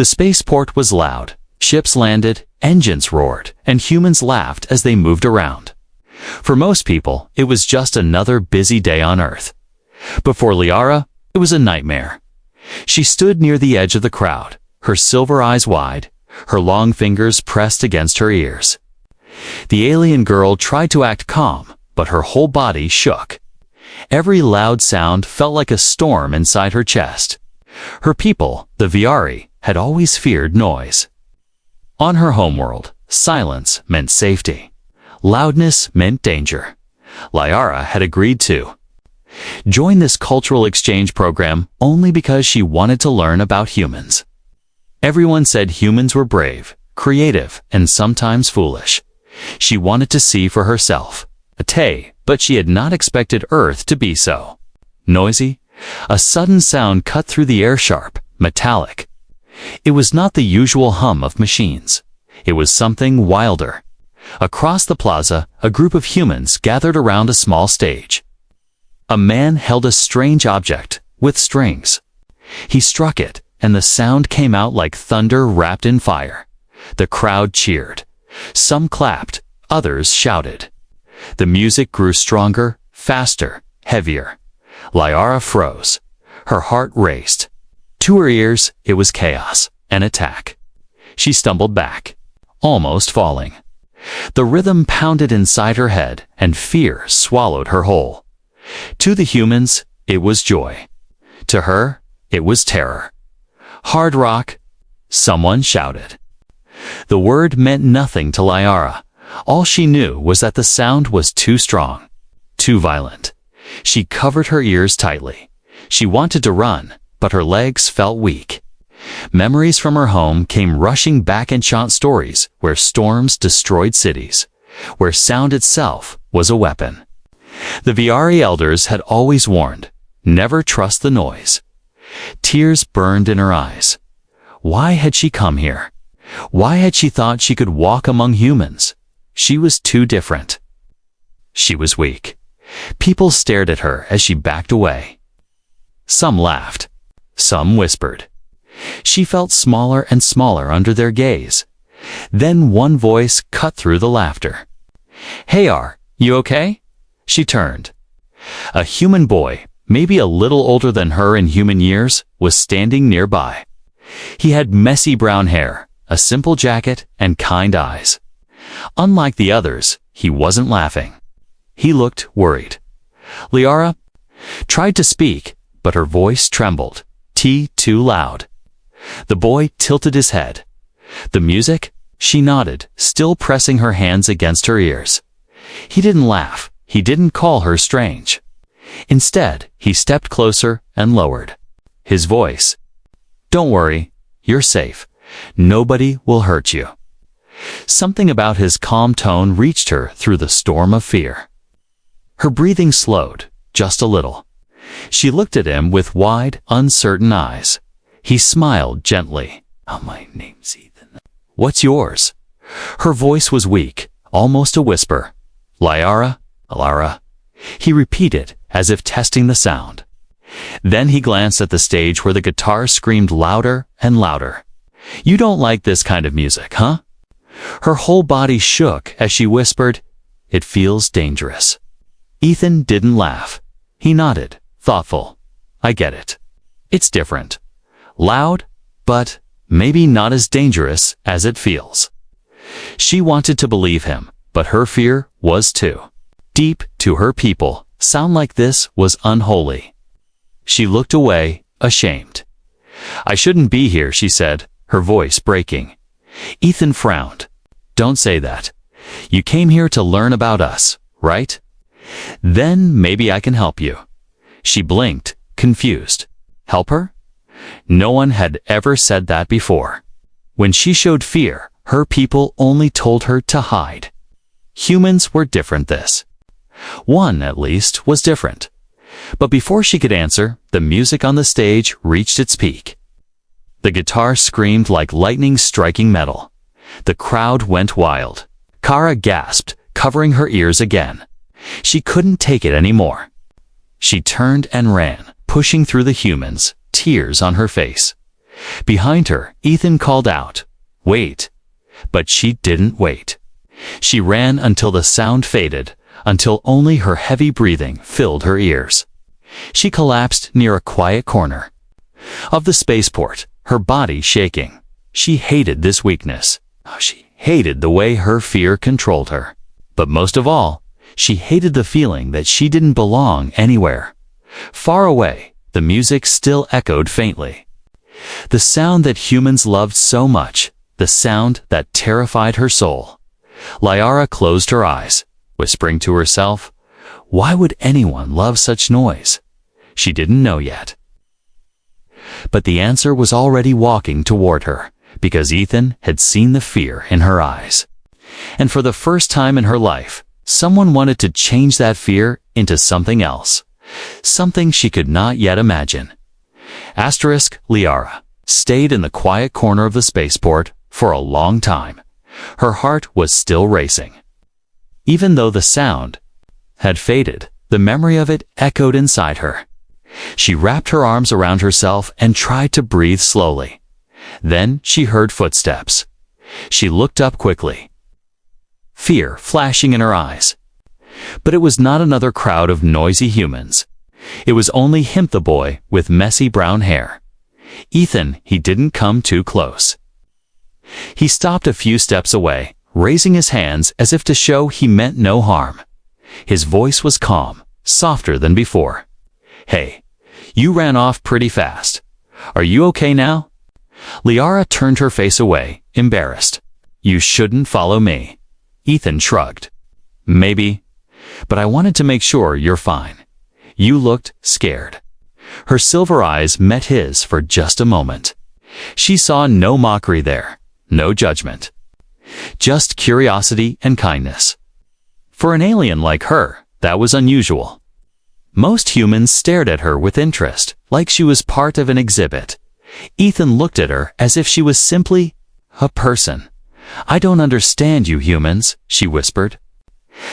The spaceport was loud. Ships landed, engines roared, and humans laughed as they moved around. For most people, it was just another busy day on Earth. But for Liara, it was a nightmare. She stood near the edge of the crowd, her silver eyes wide, her long fingers pressed against her ears. The alien girl tried to act calm, but her whole body shook. Every loud sound felt like a storm inside her chest. Her people, the Viari, had always feared noise. On her homeworld, silence meant safety. Loudness meant danger. Liara had agreed to join this cultural exchange program only because she wanted to learn about humans. Everyone said humans were brave, creative, and sometimes foolish. She wanted to see for herself. But she had not expected Earth to be so noisy. A sudden sound cut through the air, sharp, metallic. It was not the usual hum of machines. It was something wilder. Across the plaza, a group of humans gathered around a small stage. A man held a strange object with strings. He struck it, and the sound came out like thunder wrapped in fire. The crowd cheered. Some clapped, others shouted. The music grew stronger, faster, heavier. Liara froze. Her heart raced. To her ears, it was chaos, an attack. She stumbled back, almost falling. The rhythm pounded inside her head, and fear swallowed her whole. To the humans, it was joy. To her, it was terror. Hard rock, someone shouted. The word meant nothing to Liara. All she knew was that the sound was too strong, too violent. She covered her ears tightly. She wanted to run, but her legs felt weak. Memories from her home came rushing back, enchant stories where storms destroyed cities, where sound itself was a weapon. The Viari elders had always warned, never trust the noise. Tears burned in her eyes. Why had she come here? Why had she thought she could walk among humans? She was too different. She was weak. People stared at her as she backed away. Some laughed. Some whispered. She felt smaller and smaller under their gaze. Then one voice cut through the laughter. "Hey, you okay?" She turned. A human boy, maybe a little older than her in human years, was standing nearby. He had messy brown hair, a simple jacket, and kind eyes. Unlike the others, he wasn't laughing. He looked worried. Liara tried to speak, but her voice trembled, too loud. The boy tilted his head. The music? She nodded, still pressing her hands against her ears. He didn't laugh. He didn't call her strange. Instead, he stepped closer and lowered his voice. "Don't worry. You're safe. Nobody will hurt you." Something about his calm tone reached her through the storm of fear. Her breathing slowed, just a little. She looked at him with wide, uncertain eyes. He smiled gently. "Oh, my name's Ethan. What's yours?" Her voice was weak, almost a whisper. "Liara, Lara." He repeated, as if testing the sound. Then he glanced at the stage where the guitar screamed louder and louder. "You don't like this kind of music, huh?" Her whole body shook as she whispered, "It feels dangerous." Ethan didn't laugh. He nodded, thoughtful. "I get it. It's different. Loud, but maybe not as dangerous as it feels." She wanted to believe him, but her fear was too deep. To her people, sound like this was unholy. She looked away, ashamed. "I shouldn't be here," she said, her voice breaking. Ethan frowned. "Don't say that. You came here to learn about us, right? Then maybe I can help you." She blinked, confused. Help her? No one had ever said that before. When she showed fear, her people only told her to hide. Humans were different this. One, at least, was different. But before she could answer, the music on the stage reached its peak. The guitar screamed like lightning striking metal. The crowd went wild. Kara gasped, covering her ears again. She couldn't take it anymore. She turned and ran, pushing through the humans, tears on her face. Behind her, Ethan called out, "Wait!" But she didn't wait. She ran until the sound faded, until only her heavy breathing filled her ears. She collapsed near a quiet corner of the spaceport, her body shaking. She hated this weakness. She hated the way her fear controlled her. But most of all, she hated the feeling that she didn't belong anywhere. Far away, the music still echoed faintly. The sound that humans loved so much, the sound that terrified her soul. Liara closed her eyes, whispering to herself, why would anyone love such noise? She didn't know yet. But the answer was already walking toward her, because Ethan had seen the fear in her eyes. And for the first time in her life, someone wanted to change that fear into something else, something she could not yet imagine. Liara stayed in the quiet corner of the spaceport for a long time. Her heart was still racing. Even though the sound had faded, the memory of it echoed inside her. She wrapped her arms around herself and tried to breathe slowly. Then she heard footsteps. She looked up quickly, fear flashing in her eyes. But it was not another crowd of noisy humans. It was only him, the boy with messy brown hair. Ethan, he didn't come too close. He stopped a few steps away, raising his hands as if to show he meant no harm. His voice was calm, softer than before. Hey, you ran off pretty fast. Are you okay now? Liara turned her face away, embarrassed. You shouldn't follow me. Ethan shrugged. Maybe, but I wanted to make sure you're fine. You looked scared. Her silver eyes met his for just a moment. She saw no mockery there, no judgment. Just curiosity and kindness. For an alien like her, that was unusual. Most humans stared at her with interest, like she was part of an exhibit. Ethan looked at her as if she was simply a person. I don't understand you humans, she whispered.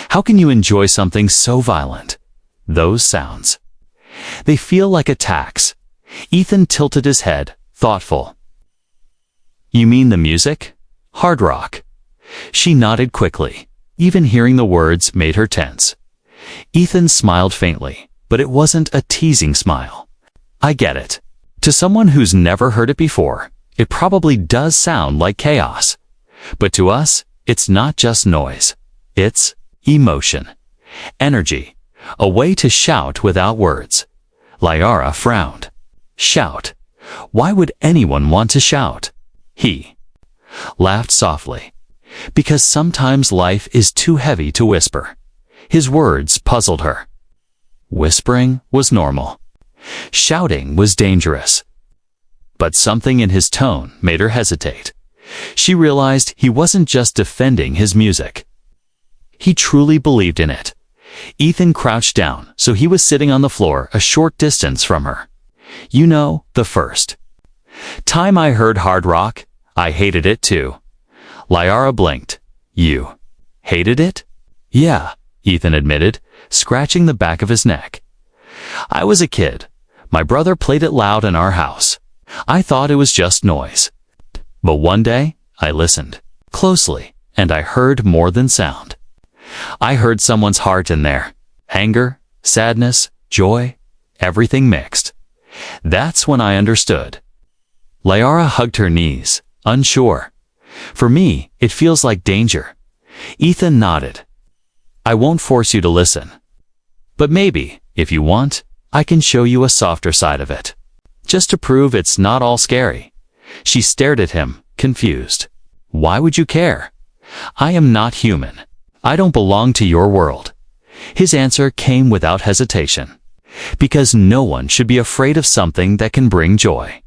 How can you enjoy something so violent? Those sounds. They feel like attacks. Ethan tilted his head, thoughtful. You mean the music? Hard rock. She nodded quickly. Even hearing the words made her tense. Ethan smiled faintly, but it wasn't a teasing smile. I get it. To someone who's never heard it before, it probably does sound like chaos. But to us, it's not just noise. It's emotion, energy, a way to shout without words. Liara frowned. Shout? Why would anyone want to shout? He laughed softly. Because sometimes life is too heavy to whisper. His words puzzled her. Whispering was normal. Shouting was dangerous. But something in his tone made her hesitate. She realized he wasn't just defending his music. He truly believed in it. Ethan crouched down, so he was sitting on the floor a short distance from her. You know, the first time I heard hard rock, I hated it too. Liara blinked. You hated it? Yeah, Ethan admitted, scratching the back of his neck. I was a kid. My brother played it loud in our house. I thought it was just noise. But one day, I listened closely, and I heard more than sound. I heard someone's heart in there. Anger, sadness, joy, everything mixed. That's when I understood. Liara hugged her knees, unsure. For me, it feels like danger. Ethan nodded. I won't force you to listen. But maybe, if you want, I can show you a softer side of it. Just to prove it's not all scary. She stared at him, confused. Why would you care? I am not human. I don't belong to your world. His answer came without hesitation. Because no one should be afraid of something that can bring joy.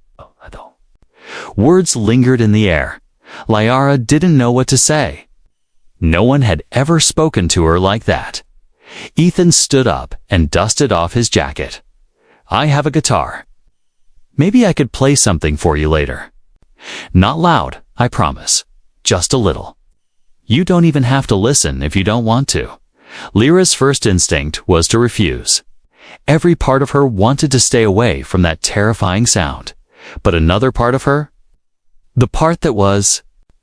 Words lingered in the air. Liara didn't know what to say. No one had ever spoken to her like that. Ethan stood up and dusted off his jacket. I have a guitar. Maybe I could play something for you later. Not loud, I promise. Just a little. You don't even have to listen if you don't want to. Lyra's first instinct was to refuse. Every part of her wanted to stay away from that terrifying sound. But another part of her, the part that was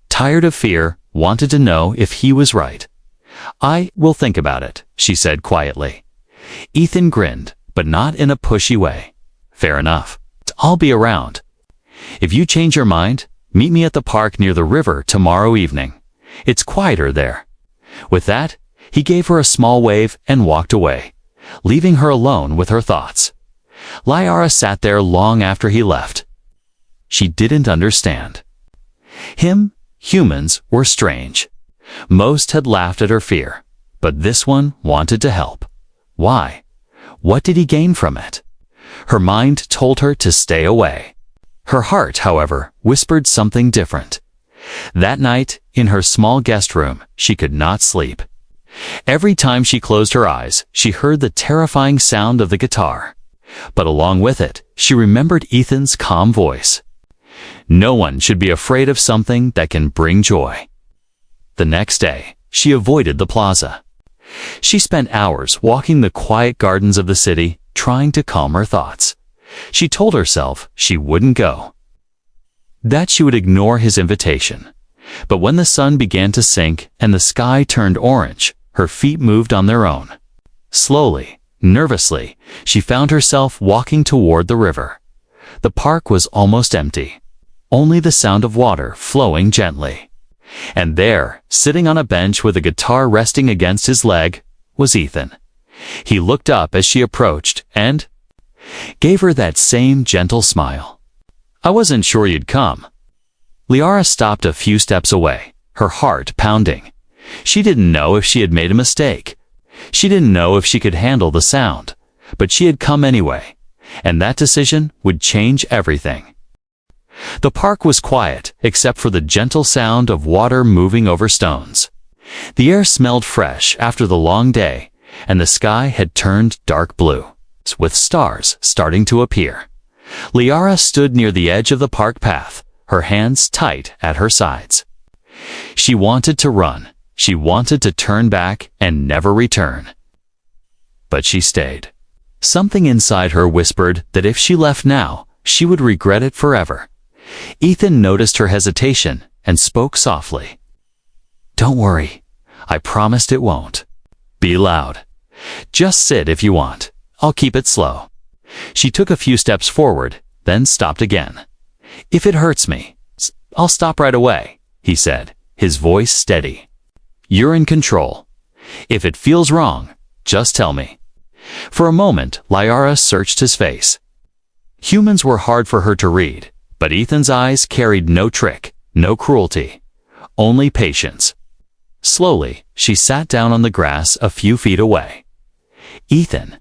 tired of fear, wanted to know if he was right. "I will think about it," she said quietly. Ethan grinned, but not in a pushy way. "Fair enough. I'll be around. If you change your mind, meet me at the park near the river tomorrow evening. It's quieter there." With that, he gave her a small wave and walked away, leaving her alone with her thoughts. Liara sat there long after he left. She didn't understand. Humans were strange. Most had laughed at her fear, but this one wanted to help. Why? What did he gain from it? Her mind told her to stay away. Her heart, however, whispered something different. That night, in her small guest room, she could not sleep. Every time she closed her eyes, she heard the terrifying sound of the guitar. But along with it, she remembered Ethan's calm voice. No one should be afraid of something that can bring joy. The next day, she avoided the plaza. She spent hours walking the quiet gardens of the city, trying to calm her thoughts. She told herself she wouldn't go, that she would ignore his invitation. But when the sun began to sink and the sky turned orange, her feet moved on their own. Slowly, nervously, she found herself walking toward the river. The park was almost empty, only the sound of water flowing gently. And there, sitting on a bench with a guitar resting against his leg, was Ethan. He looked up as she approached and gave her that same gentle smile. "I wasn't sure you'd come." Liara stopped a few steps away, her heart pounding. She didn't know if she had made a mistake. She didn't know if she could handle the sound, but she had come anyway, and that decision would change everything. The park was quiet, except for the gentle sound of water moving over stones. The air smelled fresh after the long day, and the sky had turned dark blue, with stars starting to appear. Liara stood near the edge of the park path, her hands tight at her sides. She wanted to run. She wanted to turn back and never return. But she stayed. Something inside her whispered that if she left now, she would regret it forever. Ethan noticed her hesitation and spoke softly. "Don't worry. I promised it won't be loud. Just sit if you want. I'll keep it slow." She took a few steps forward, then stopped again. "If it hurts me, I'll stop right away," he said, his voice steady. "You're in control. If it feels wrong, just tell me." For a moment, Liara searched his face. Humans were hard for her to read, but Ethan's eyes carried no trick, no cruelty, only patience. Slowly, she sat down on the grass a few feet away. Ethan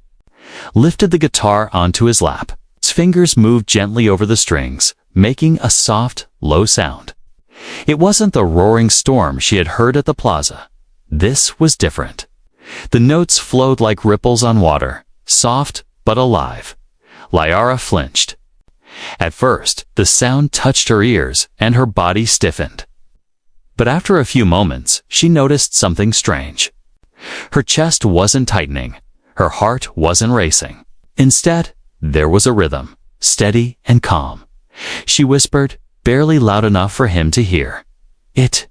lifted the guitar onto his lap. His fingers moved gently over the strings, making a soft, low sound. It wasn't the roaring storm she had heard at the plaza. This was different. The notes flowed like ripples on water, soft but alive. Liara flinched. At first, the sound touched her ears and her body stiffened. But after a few moments, she noticed something strange. Her chest wasn't tightening. Her heart wasn't racing. Instead, there was a rhythm, steady and calm. She whispered, barely loud enough for him to hear. It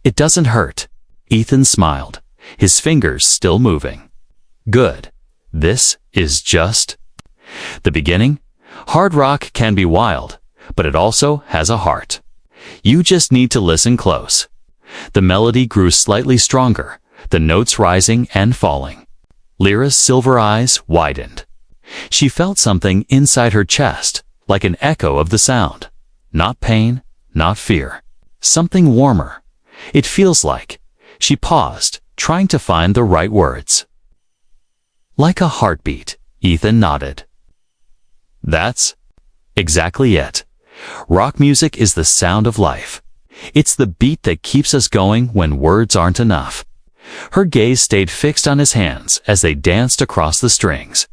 doesn't hurt." Ethan smiled, his fingers still moving. "Good. This is just the beginning. Hard rock can be wild, but it also has a heart. You just need to listen close." The melody grew slightly stronger, the notes rising and falling. Lyra's silver eyes widened. She felt something inside her chest, like an echo of the sound. Not pain, not fear. Something warmer. It feels like. She paused, trying to find the right words. "Like a heartbeat," Ethan nodded. "That's exactly it. Rock music is the sound of life. It's the beat that keeps us going when words aren't enough." Her gaze stayed fixed on his hands as they danced across the strings.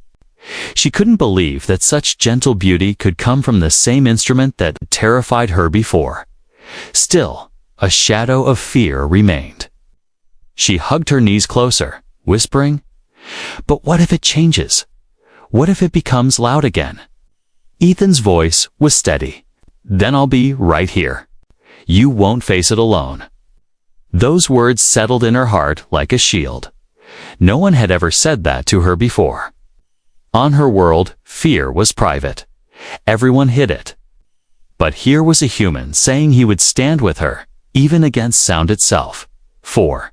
She couldn't believe that such gentle beauty could come from the same instrument that terrified her before. Still, a shadow of fear remained. She hugged her knees closer, whispering, "But what if it changes? What if it becomes loud again?" Ethan's voice was steady. "Then I'll be right here. You won't face it alone." Those words settled in her heart like a shield. No one had ever said that to her before. On her world, fear was private. Everyone hid it. But here was a human saying he would stand with her, even against sound itself. 4.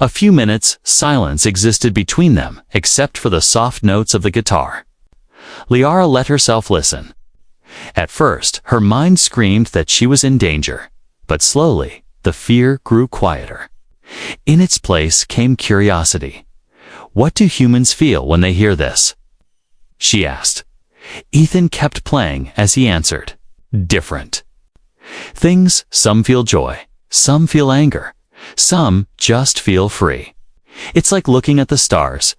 A few minutes, silence existed between them, except for the soft notes of the guitar. Liara let herself listen. At first, her mind screamed that she was in danger, but slowly, the fear grew quieter. In its place came curiosity. What do humans feel when they hear this? She asked. Ethan kept playing as he answered. Different. Things, some feel joy, some feel anger, some just feel free. It's like looking at the stars.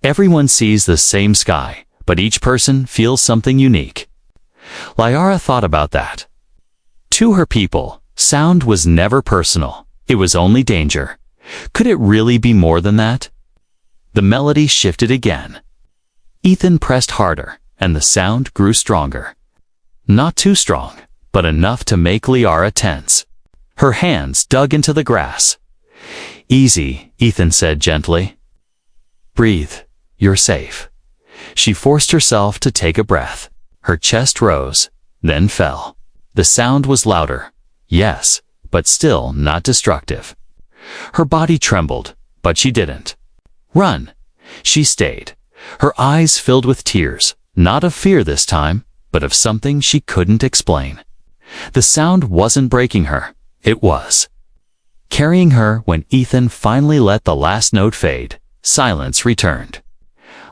Everyone sees the same sky, but each person feels something unique. Liara thought about that. To her people, sound was never personal. It was only danger. Could it really be more than that? The melody shifted again. Ethan pressed harder, and the sound grew stronger. Not too strong, but enough to make Liara tense. Her hands dug into the grass. Easy, Ethan said gently. Breathe. You're safe. She forced herself to take a breath. Her chest rose, then fell. The sound was louder. Yes, but still not destructive. Her body trembled, but she didn't. Run. She stayed. Her eyes filled with tears, not of fear this time, but of something she couldn't explain. The sound wasn't breaking her. It was carrying her. When Ethan finally let the last note fade, silence returned.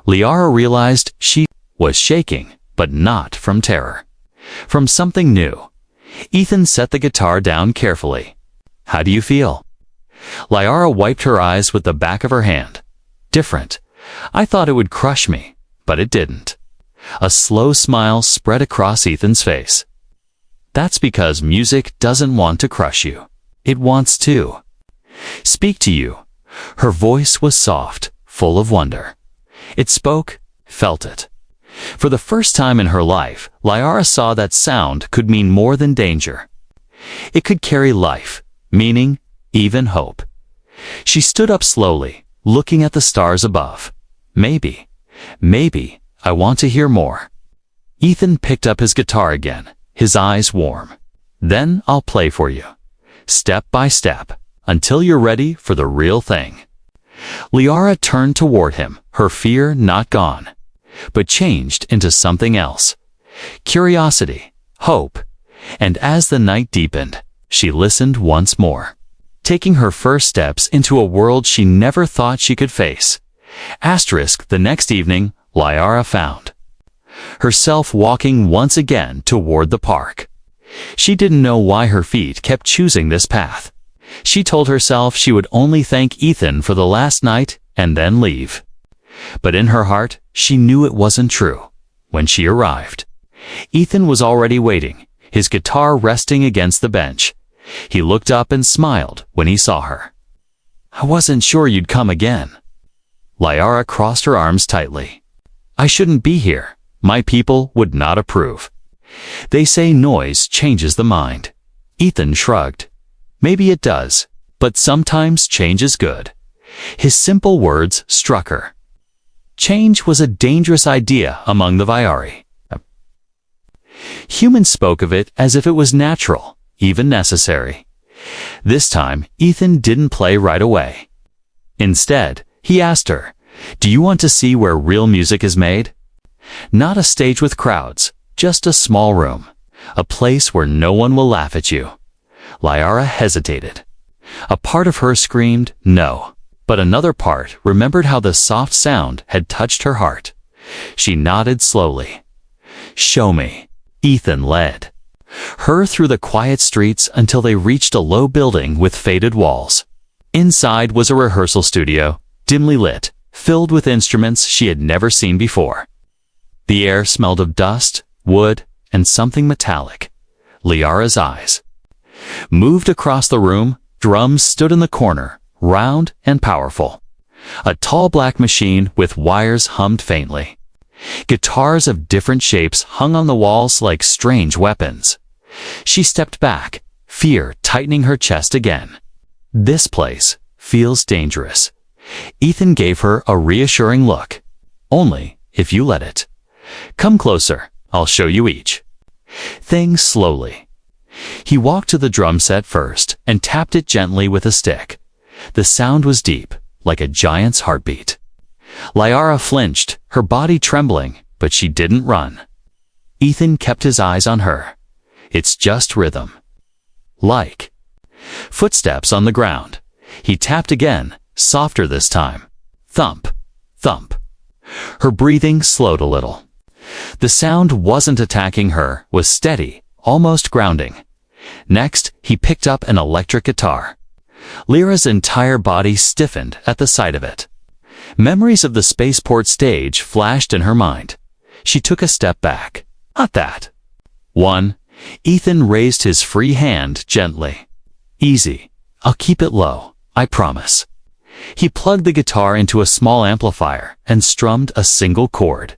Liara realized she was shaking, but not from terror. From something new. Ethan set the guitar down carefully. How do you feel? Liara wiped her eyes with the back of her hand. Different. I thought it would crush me, but it didn't. A slow smile spread across Ethan's face. That's because music doesn't want to crush you. It wants to speak to you. Her voice was soft, full of wonder. It spoke, felt it. For the first time in her life, Liara saw that sound could mean more than danger. It could carry life, meaning, even hope. She stood up slowly, looking at the stars above. Maybe, I want to hear more. Ethan picked up his guitar again, his eyes warm. Then I'll play for you, step by step, until you're ready for the real thing. Liara turned toward him, her fear not gone, but changed into something else. Curiosity, hope, and as the night deepened, she listened once more, taking her first steps into a world she never thought she could face. The next evening, Liara found herself walking once again toward the park. She didn't know why her feet kept choosing this path. She told herself she would only thank Ethan for the last night and then leave. But in her heart, she knew it wasn't true. When she arrived, Ethan was already waiting, his guitar resting against the bench. He looked up and smiled when he saw her. I wasn't sure you'd come again. Liara crossed her arms tightly. I shouldn't be here. My people would not approve. They say noise changes the mind. Ethan shrugged. Maybe it does, but sometimes change is good. His simple words struck her. Change was a dangerous idea among the Vyari. Humans spoke of it as if it was natural, even necessary. This time, Ethan didn't play right away. Instead, he asked her, do you want to see where real music is made? Not a stage with crowds, just a small room, a place where no one will laugh at you. Liara hesitated. A part of her screamed, no, but another part remembered how the soft sound had touched her heart. She nodded slowly. Show me. Ethan led her through the quiet streets until they reached a low building with faded walls. Inside was a rehearsal studio, dimly lit, filled with instruments she had never seen before. The air smelled of dust, wood, and something metallic. Liara's eyes moved across the room. Drums stood in the corner, round and powerful. A tall black machine with wires hummed faintly. Guitars of different shapes hung on the walls like strange weapons. She stepped back, fear tightening her chest again. This place feels dangerous. Ethan gave her a reassuring look. Only if you let it. Come closer, I'll show you each. Things slowly. He walked to the drum set first and tapped it gently with a stick. The sound was deep, like a giant's heartbeat. Liara flinched, her body trembling, but she didn't run. Ethan kept his eyes on her. It's just rhythm. Like footsteps on the ground. He tapped again, softer this time. Thump, thump. Her breathing slowed a little. The sound wasn't attacking her, was steady, almost grounding. Next, he picked up an electric guitar. Lyra's entire body stiffened at the sight of it. Memories of the spaceport stage flashed in her mind. She took a step back. Not that. 1. Ethan raised his free hand gently. Easy. I'll keep it low, I promise. He plugged the guitar into a small amplifier and strummed a single chord.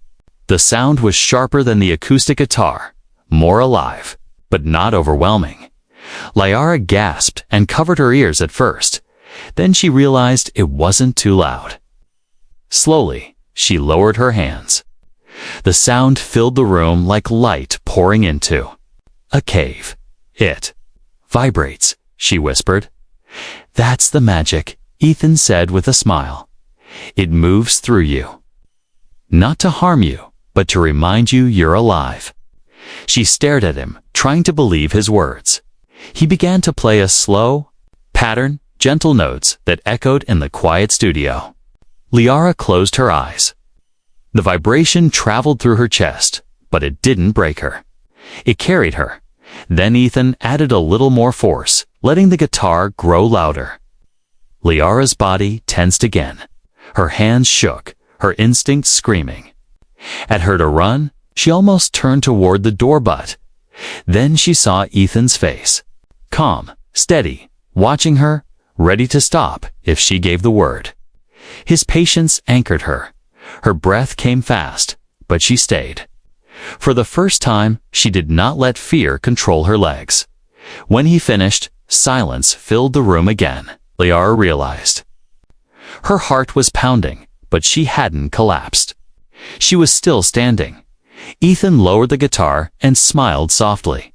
The sound was sharper than the acoustic guitar, more alive, but not overwhelming. Liara gasped and covered her ears at first. Then she realized it wasn't too loud. Slowly, she lowered her hands. The sound filled the room like light pouring into a cave. It vibrates, she whispered. That's the magic, Ethan said with a smile. It moves through you. Not to harm you, but to remind you you're alive. She stared at him, trying to believe his words. He began to play a slow pattern, gentle notes that echoed in the quiet studio. Liara closed her eyes. The vibration traveled through her chest, but it didn't break her. It carried her. Then Ethan added a little more force, letting the guitar grow louder. Liara's body tensed again. Her hands shook, her instincts screaming. At her to run, she almost turned toward the door butt. Then she saw Ethan's face. Calm, steady, watching her, ready to stop if she gave the word. His patience anchored her. Her breath came fast, but she stayed. For the first time, she did not let fear control her legs. When he finished, silence filled the room again, Liara realized. Her heart was pounding, but she hadn't collapsed. She was still standing. Ethan lowered the guitar and smiled softly.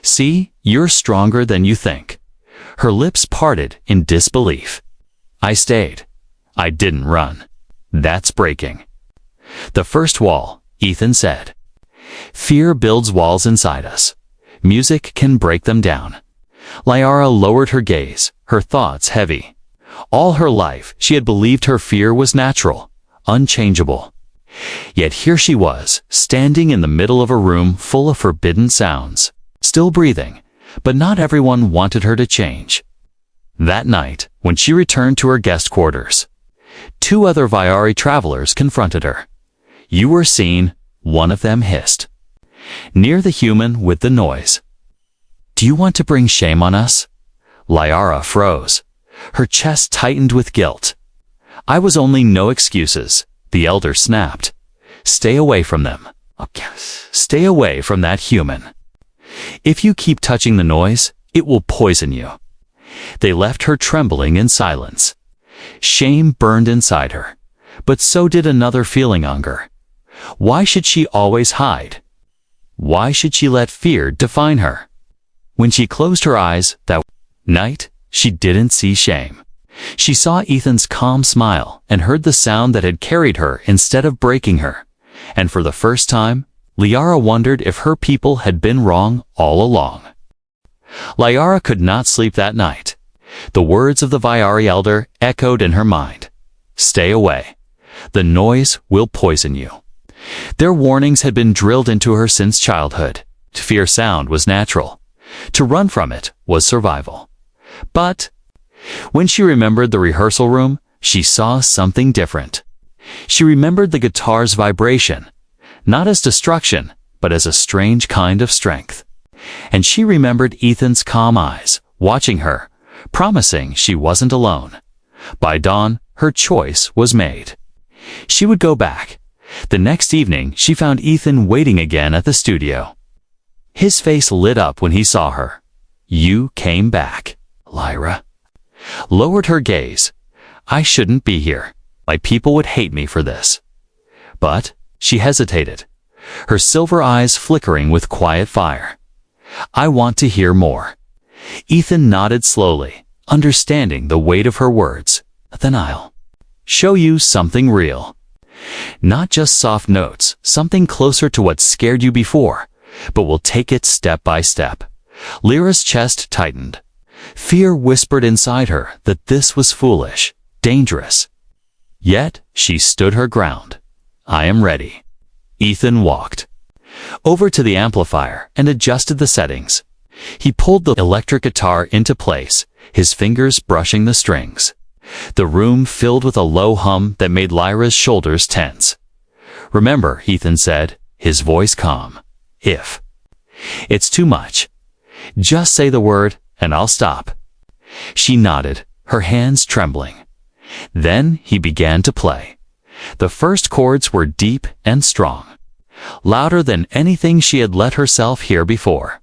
See, you're stronger than you think. Her lips parted in disbelief. I stayed. I didn't run. That's breaking. The first wall, Ethan said. Fear builds walls inside us. Music can break them down. Liara lowered her gaze, her thoughts heavy. All her life, she had believed her fear was natural, unchangeable. Yet here she was, standing in the middle of a room full of forbidden sounds, still breathing, but not everyone wanted her to change. That night, when she returned to her guest quarters, 2 other Viari travelers confronted her. You were seen, one of them hissed. Near the human with the noise. Do you want to bring shame on us? Liara froze. Her chest tightened with guilt. I was only no excuses, the elder snapped. Stay away from them. Stay away from that human. If you keep touching the noise, it will poison you. They left her trembling in silence. Shame burned inside her, but so did another feeling hunger. Why should she always hide? Why should she let fear define her? When she closed her eyes that night, she didn't see shame. She saw Ethan's calm smile and heard the sound that had carried her instead of breaking her. And for the first time, Liara wondered if her people had been wrong all along. Liara could not sleep that night. The words of the Viari elder echoed in her mind. Stay away. The noise will poison you. Their warnings had been drilled into her since childhood. To fear sound was natural. To run from it was survival. But when she remembered the rehearsal room, she saw something different. She remembered the guitar's vibration, not as destruction, but as a strange kind of strength. And she remembered Ethan's calm eyes, watching her, promising she wasn't alone. By dawn, her choice was made. She would go back, The next evening, she found Ethan waiting again at the studio. His face lit up when he saw her. "You came back." Lyra lowered her gaze. "I shouldn't be here. My people would hate me for this." But she hesitated, her silver eyes flickering with quiet fire. "I want to hear more." Ethan nodded slowly, understanding the weight of her words. "Then I'll show you something real. Not just soft notes, something closer to what scared you before, but we'll take it step by step." Lyra's chest tightened. Fear whispered inside her that this was foolish, dangerous. Yet she stood her ground. "I am ready." Ethan walked over to the amplifier and adjusted the settings. He pulled the electric guitar into place, his fingers brushing the strings. The room filled with a low hum that made Lyra's shoulders tense. "Remember," Ethan said, his voice calm, "if it's too much, just say the word and I'll stop." She nodded, her hands trembling. Then he began to play. The first chords were deep and strong, louder than anything she had let herself hear before.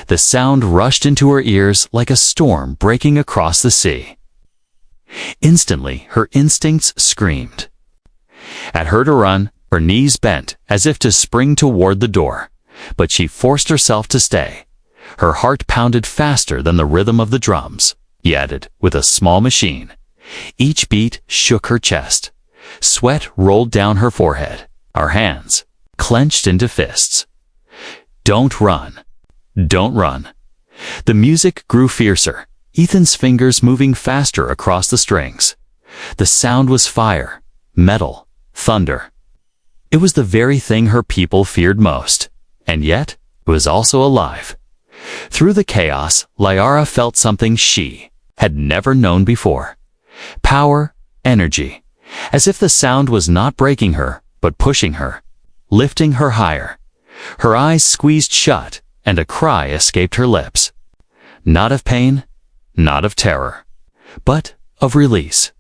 The sound rushed into her ears like a storm breaking across the sea. Instantly, her instincts screamed at her to run, her knees bent as if to spring toward the door. But she forced herself to stay. Her heart pounded faster than the rhythm of the drums, he added, with a small machine. Each beat shook her chest. Sweat rolled down her forehead, her hands clenched into fists. "Don't run. Don't run." The music grew fiercer, Ethan's fingers moving faster across the strings. The sound was fire, metal, thunder. It was the very thing her people feared most, and yet it was also alive. Through the chaos, Lyra felt something she had never known before. Power, energy, as if the sound was not breaking her, but pushing her, lifting her higher. Her eyes squeezed shut, and a cry escaped her lips. Not of pain, not of terror, but of release.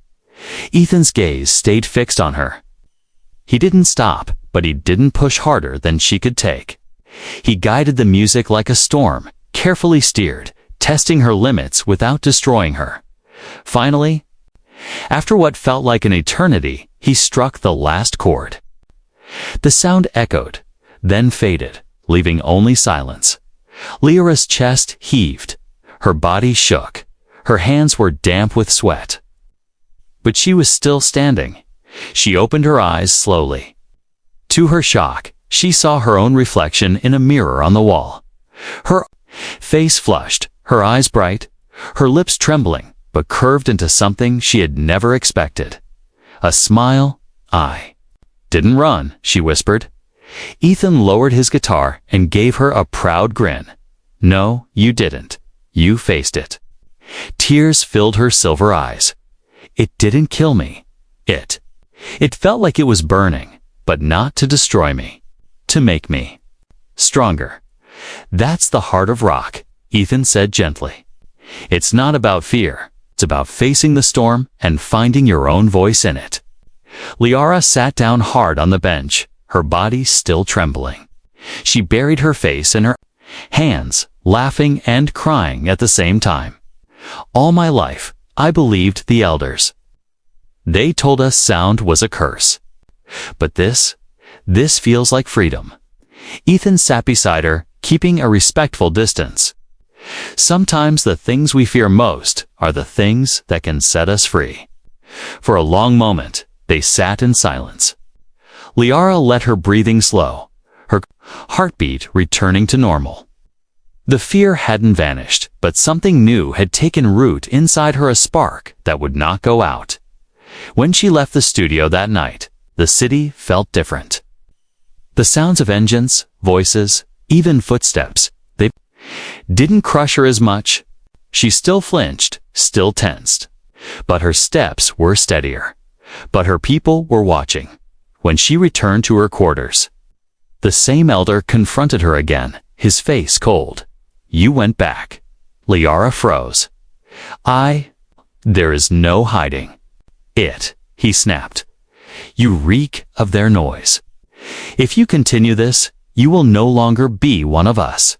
Ethan's gaze stayed fixed on her. He didn't stop, but he didn't push harder than she could take. He guided the music like a storm, carefully steered, testing her limits without destroying her. Finally, after what felt like an eternity, he struck the last chord. The sound echoed, then faded, leaving only silence. Lyra's chest heaved. Her body shook. Her hands were damp with sweat. But she was still standing. She opened her eyes slowly. To her shock, she saw her own reflection in a mirror on the wall. Her face flushed, her eyes bright, her lips trembling, but curved into something she had never expected. A smile. "I didn't run," she whispered. Ethan lowered his guitar and gave her a proud grin. "No, you didn't. You faced it." Tears filled her silver eyes. "It didn't kill me. It felt like it was burning, but not to destroy me, to make me stronger." "That's the heart of rock," Ethan said gently. "It's not about fear. It's about facing the storm and finding your own voice in it." Lyra sat down hard on the bench, her body still trembling. She buried her face in her hands, laughing and crying at the same time. "All my life, I believed the elders. They told us sound was a curse. But this feels like freedom." Ethan sat beside her, keeping a respectful distance. Sometimes the things we fear most are the things that can set us free. For a long moment, they sat in silence. Lyra let her breathing slow, her heartbeat returning to normal. The fear hadn't vanished, but something new had taken root inside her, a spark that would not go out. When she left the studio that night, the city felt different. The sounds of engines, voices, even footsteps, they didn't crush her as much. She still flinched, still tensed. But her steps were steadier. But her people were watching. When she returned to her quarters, the same elder confronted her again, his face cold. "You went back." Lyra froze. There is no hiding it," he snapped. You reek of their noise. If you continue this, you will no longer be one of us."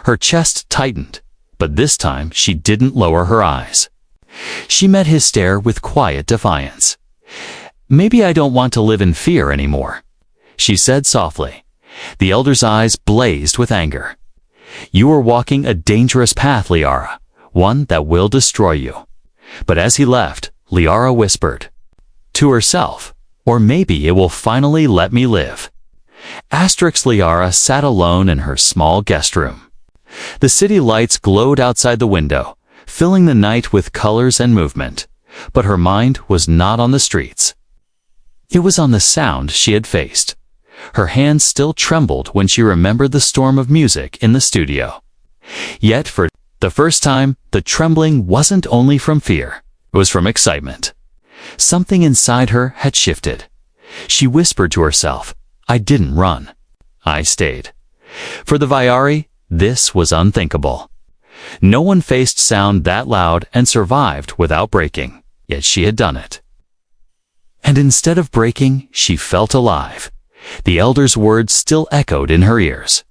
Her chest tightened, but this time she didn't lower her eyes. She met his stare with quiet defiance. "Maybe I don't want to live in fear anymore," she said softly. The elder's eyes blazed with anger. "You are walking a dangerous path, Liara, one that will destroy you." But as he left, Liara whispered to herself, "Or maybe it will finally let me live." Liara sat alone in her small guest room. The city lights glowed outside the window, filling the night with colors and movement, but her mind was not on the streets. It was on the sound she had faced. Her hands still trembled when she remembered the storm of music in the studio. Yet for the first time, the trembling wasn't only from fear, it was from excitement. Something inside her had shifted. She whispered to herself, "I didn't run. I stayed." For the Vyari, this was unthinkable. No one faced sound that loud and survived without breaking, yet she had done it. And instead of breaking, she felt alive. The elder's words still echoed in her ears.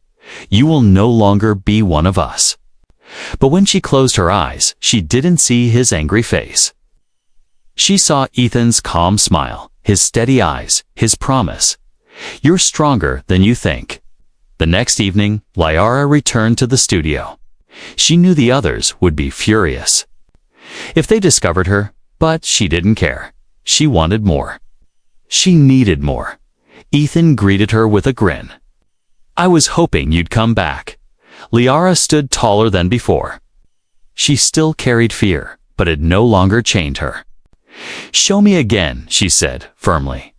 "You will no longer be one of us." But when she closed her eyes, she didn't see his angry face. She saw Ethan's calm smile, his steady eyes, his promise. "You're stronger than you think." The next evening, Liara returned to the studio. She knew the others would be furious if they discovered her, but she didn't care. She wanted more. She needed more. Ethan greeted her with a grin. "I was hoping you'd come back." Liara stood taller than before. She still carried fear, but it no longer chained her. "Show me again," she said firmly.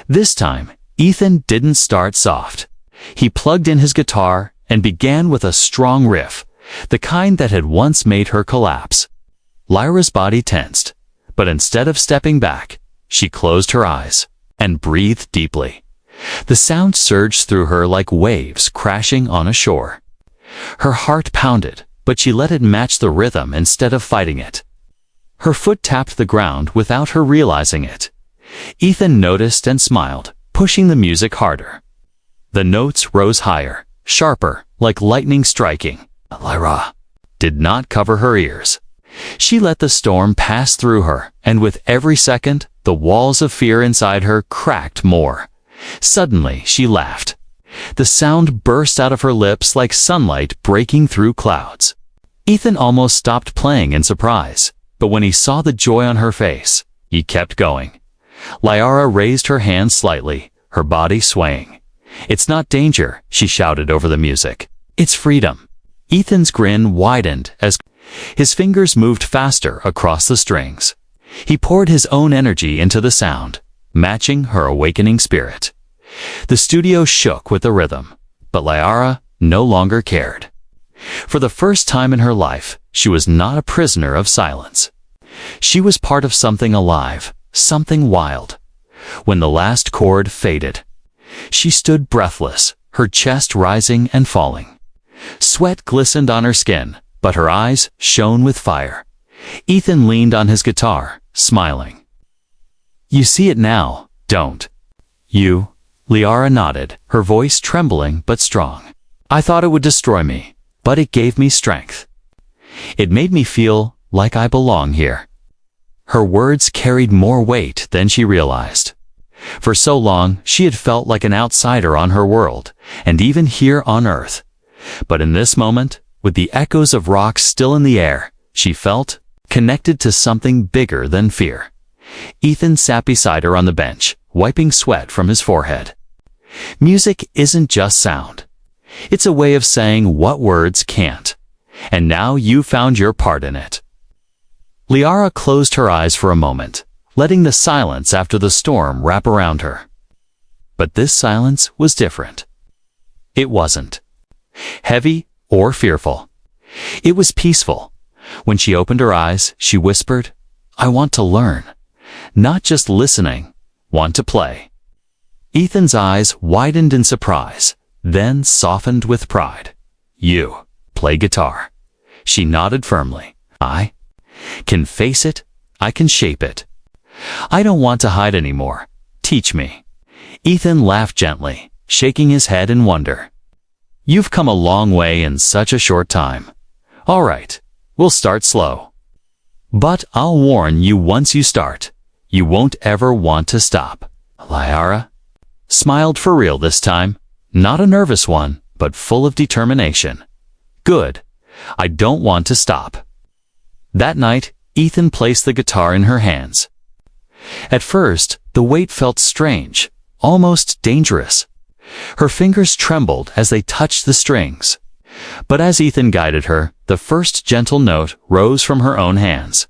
This time, Ethan didn't start soft. He plugged in his guitar and began with a strong riff, the kind that had once made her collapse. Lyra's body tensed, but instead of stepping back, she closed her eyes and breathed deeply. The sound surged through her like waves crashing on a shore. Her heart pounded, but she let it match the rhythm instead of fighting it. Her foot tapped the ground without her realizing it. Ethan noticed and smiled, pushing the music harder. The notes rose higher, sharper, like lightning striking. Lyra did not cover her ears. She let the storm pass through her, and with every second, the walls of fear inside her cracked more. Suddenly, she laughed. The sound burst out of her lips like sunlight breaking through clouds. Ethan almost stopped playing in surprise, but when he saw the joy on her face, he kept going. Liara raised her hand slightly, her body swaying. "It's not danger," she shouted over the music. "It's freedom." Ethan's grin widened as his fingers moved faster across the strings. He poured his own energy into the sound, matching her awakening spirit. The studio shook with the rhythm, but Liara no longer cared. For the first time in her life, she was not a prisoner of silence. She was part of something alive, something wild. When the last chord faded, she stood breathless, her chest rising and falling. Sweat glistened on her skin, but her eyes shone with fire. Ethan leaned on his guitar, smiling. "You see it now, don't you?" Liara nodded, her voice trembling but strong. "I thought it would destroy me, but it gave me strength. It made me feel like I belong here." Her words carried more weight than she realized. For so long, she had felt like an outsider on her world, and even here on Earth. But in this moment, with the echoes of rocks still in the air, she felt connected to something bigger than fear. Ethan sat beside her on the bench, wiping sweat from his forehead. Music isn't just sound. It's a way of saying what words can't. And now you found your part in it. Liara closed her eyes for a moment, letting the silence after the storm wrap around her. But this silence was different. It wasn't heavy or fearful. It was peaceful. When she opened her eyes, she whispered, "I want to learn. Not just listening, want to play." Ethan's eyes widened in surprise, then softened with pride. "You play guitar." She nodded firmly. "I can face it. I can shape it. I don't want to hide anymore. Teach me." Ethan laughed gently, shaking his head in wonder. "You've come a long way in such a short time. All right, we'll start slow. But I'll warn you, once you start, you won't ever want to stop." Liara smiled for real this time, not a nervous one, but full of determination. "Good. I don't want to stop." That night, Ethan placed the guitar in her hands. At first, the weight felt strange, almost dangerous. Her fingers trembled as they touched the strings. But as Ethan guided her, the first gentle note rose from her own hands.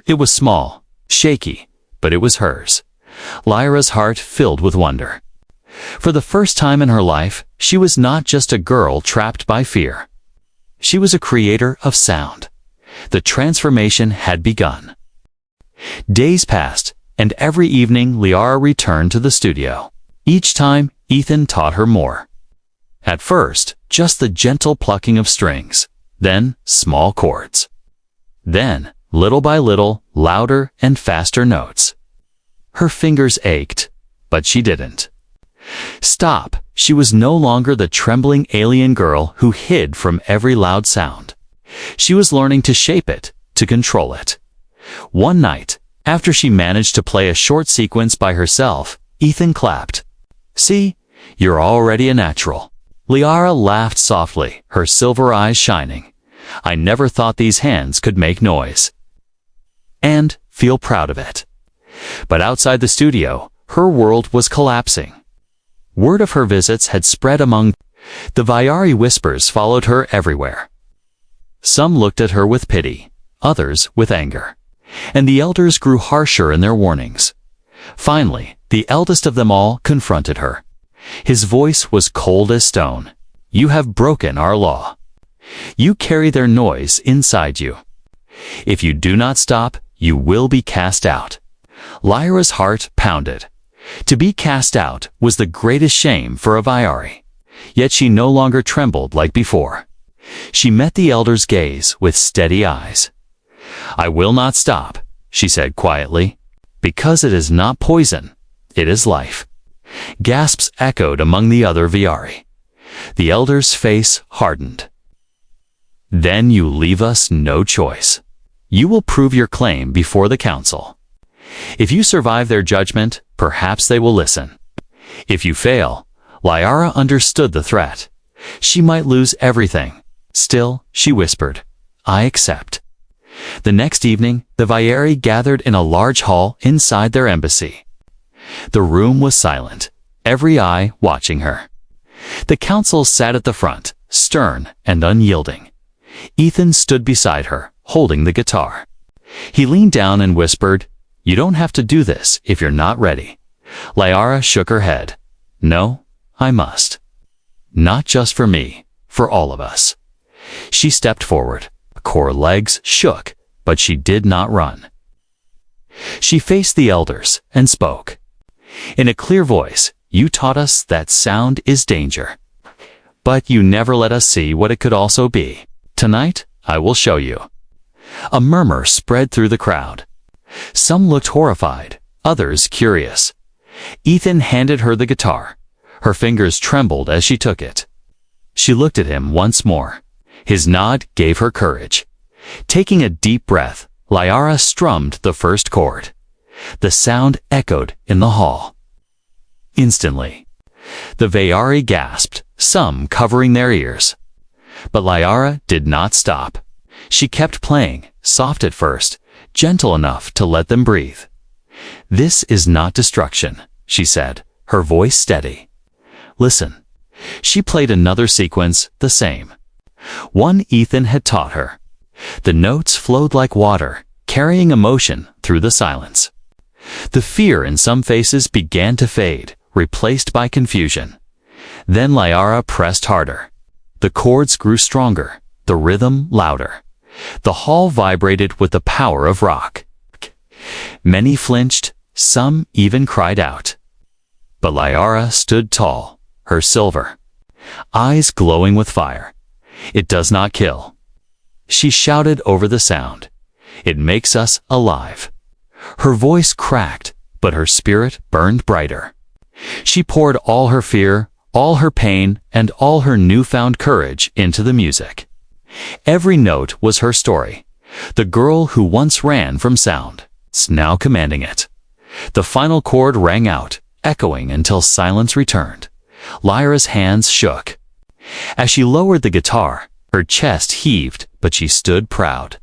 It was small, shaky, but it was hers. Lyra's heart filled with wonder. For the first time in her life, she was not just a girl trapped by fear. She was a creator of sound. The transformation had begun. Days passed, and every evening Liara returned to the studio. Each time, Ethan taught her more. At first, just the gentle plucking of strings, then small chords. Then, little by little, louder and faster notes. Her fingers ached, but she didn't stop. She was no longer the trembling alien girl who hid from every loud sound. She was learning to shape it, to control it. One night, after she managed to play a short sequence by herself, Ethan clapped. "See, you're already a natural." Liara laughed softly, her silver eyes shining. "I never thought these hands could make noise." And feel proud of it. But outside the studio, her world was collapsing. Word of her visits had spread among the Vyari. Whispers followed her everywhere. Some looked at her with pity, others with anger. And the elders grew harsher in their warnings. Finally, the eldest of them all confronted her. His voice was cold as stone. "You have broken our law. You carry their noise inside you. If you do not stop, you will be cast out." Lyra's heart pounded. To be cast out was the greatest shame for a Vyari. Yet she no longer trembled like before. She met the elder's gaze with steady eyes. "I will not stop," she said quietly, "because it is not poison, it is life." Gasps echoed among the other Vyari. The elder's face hardened. "Then you leave us no choice. You will prove your claim before the council. If you survive their judgment, perhaps they will listen. If you fail," Liara understood the threat. She might lose everything. Still, she whispered, "I accept." The next evening, the Vyari gathered in a large hall inside their embassy. The room was silent, every eye watching her. The council sat at the front, stern and unyielding. Ethan stood beside her, holding the guitar. He leaned down and whispered, "You don't have to do this if you're not ready." Liara shook her head. "No, I must. Not just for me, for all of us." She stepped forward. Her legs shook, but she did not run. She faced the elders and spoke. In a clear voice, "You taught us that sound is danger. But you never let us see what it could also be. Tonight, I will show you." A murmur spread through the crowd. Some looked horrified, others curious. Ethan handed her the guitar. Her fingers trembled as she took it. She looked at him once more. His nod gave her courage. Taking a deep breath, Liara strummed the first chord. The sound echoed in the hall. Instantly, the Vyari gasped, some covering their ears. But Liara did not stop. She kept playing, soft at first, gentle enough to let them breathe. "This is not destruction," she said, her voice steady. "Listen." She played another sequence, the same. One Ethan had taught her. The notes flowed like water, carrying emotion through the silence. The fear in some faces began to fade, replaced by confusion. Then Liara pressed harder. The chords grew stronger, the rhythm louder. The hall vibrated with the power of rock. Many flinched, some even cried out. But Liara stood tall, her silver eyes glowing with fire. "It does not kill." She shouted over the sound. "It makes us alive." Her voice cracked, but her spirit burned brighter. She poured all her fear, all her pain, and all her newfound courage into the music. Every note was her story. The girl who once ran from sound, now commanding it. The final chord rang out, echoing until silence returned. Lyra's hands shook. As she lowered the guitar, her chest heaved, but she stood proud.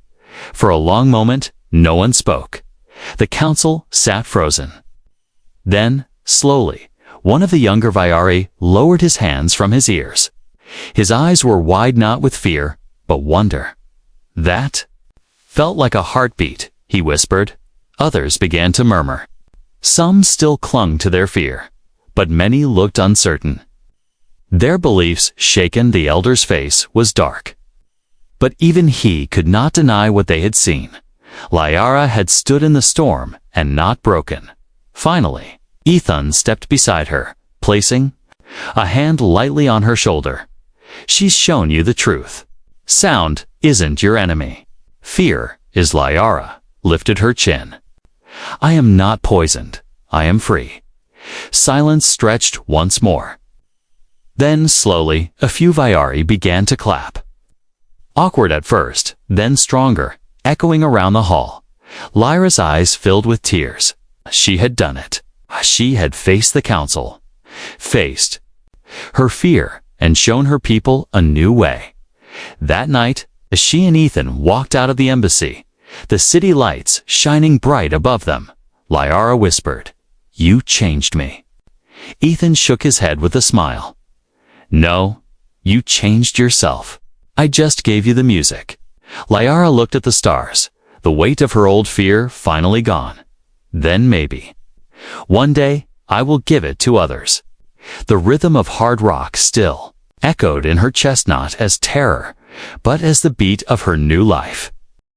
For a long moment, no one spoke. The council sat frozen. Then, slowly, one of the younger Vyari lowered his hands from his ears. His eyes were wide not with fear, but wonder. "That felt like a heartbeat," he whispered. Others began to murmur. Some still clung to their fear, but many looked uncertain. Their beliefs shaken, the elder's face was dark. But even he could not deny what they had seen. Lyra had stood in the storm and not broken. Finally, Ethan stepped beside her, placing a hand lightly on her shoulder. "She's shown you the truth. Sound isn't your enemy. Fear is." Lyra lifted her chin. "I am not poisoned. I am free." Silence stretched once more. Then, slowly, a few Vyari began to clap. Awkward at first, then stronger, echoing around the hall. Lyra's eyes filled with tears. She had done it. She had faced the council, faced her fear, and shown her people a new way. That night, as she and Ethan walked out of the embassy, the city lights shining bright above them, Lyra whispered, "You changed me." Ethan shook his head with a smile. "No, you changed yourself. I just gave you the music." Lyra looked at the stars, the weight of her old fear finally gone. "Then maybe one day I will give it to others." The rhythm of hard rock still echoed in her chest, not as terror, but as the beat of her new life.